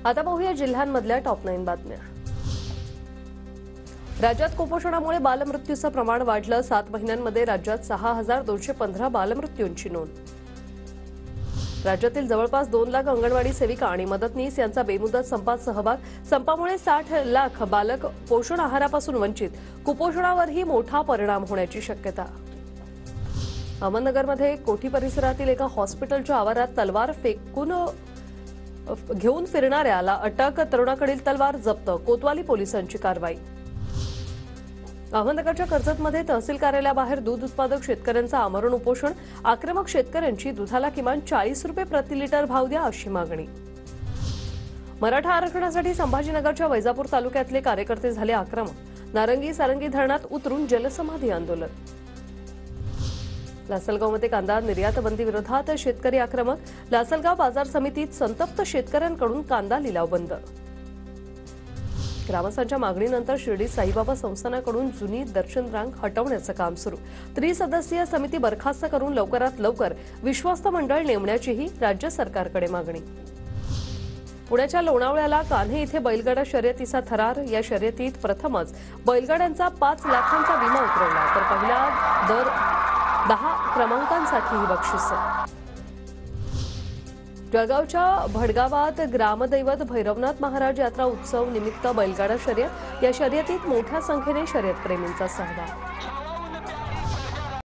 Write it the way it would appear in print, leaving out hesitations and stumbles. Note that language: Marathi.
आता पाहूया जिल्ह्यांमधल्या टॉप 9 बातम्या। राज्यात कुपोषणामुळे बालमृत्यूचं प्रमाण वाढलं। 7 महिन्यांमध्ये राज्यात 6215 बालमृत्यूंची नोंद। राज्यातील जवळपास 2 लाख अंगणवाडी सेविका आणि मदतनीस यांचा बेमुदत संपात सहभाग। संपामुळे 60 लाख बालक पोषण आहारापासून वंचित। कुपोषणावरही मोठा परिणाम होण्याची शक्यता। अहमदनगरमध्ये कोठी परिसरातील एका हॉस्पिटलच्या आवारात तलवार फेकून घेऊन फिरणाऱ्याला अटक। तरुणाकडील तलवार जप्त। कोतवाली पोलिसांची कारवाई। अहमदनगरच्या कर्जतमध्ये तहसील कार्यालयाबाहेर दूध उत्पादक शेतकऱ्यांचं आमरण उपोषण। आक्रमक शेतकऱ्यांची दुधाला किमान 40 रुपये प्रति लिटर भाव द्या अशी मागणी। मराठा आरक्षणासाठी संभाजीनगरच्या वैजापूर तालुक्यातले कार्यकर्ते झाले आक्रमक। नारंगी सारंगी धरणात उतरून जलसमाधी आंदोलन। लासलगावमध्ये कांदा निर्यात बंदी विरोधात शेतकरी आक्रमक। लासलगाव बाजार समितीत संतप्त शेतकऱ्यांकडून कांदा लिलाव बंद। ग्रामस्थांच्या मागणीनंतर शिर्डी साईबाबा संस्थानाकडून जुनी दर्शन रांग हटवण्याचं काम सुरू। त्रिसदस्यीय समिती बरखास्त करून लवकरात लवकर विश्वस्त मंडळ नेमण्याचीही राज्य सरकारकडे मागणी। पुण्याच्या लोणावळ्याला कान्हे इथे बैलगाडा शर्यतीचा थरार। या शर्यतीत प्रथमच बैलगाड्यांचा 5 लाखांचा विमा उतरवला, तर पहिल्या दर 10 क्रमांकांसाठी ही बक्षिसं। जळगावच्या भडगावात ग्रामदैवत भैरवनाथ महाराज यात्रा उत्सव निमित्त बैलगाडा शर्यत। या शर्यतीत मोठ्या संख्येने शर्यतप्रेमींचा सहभाग।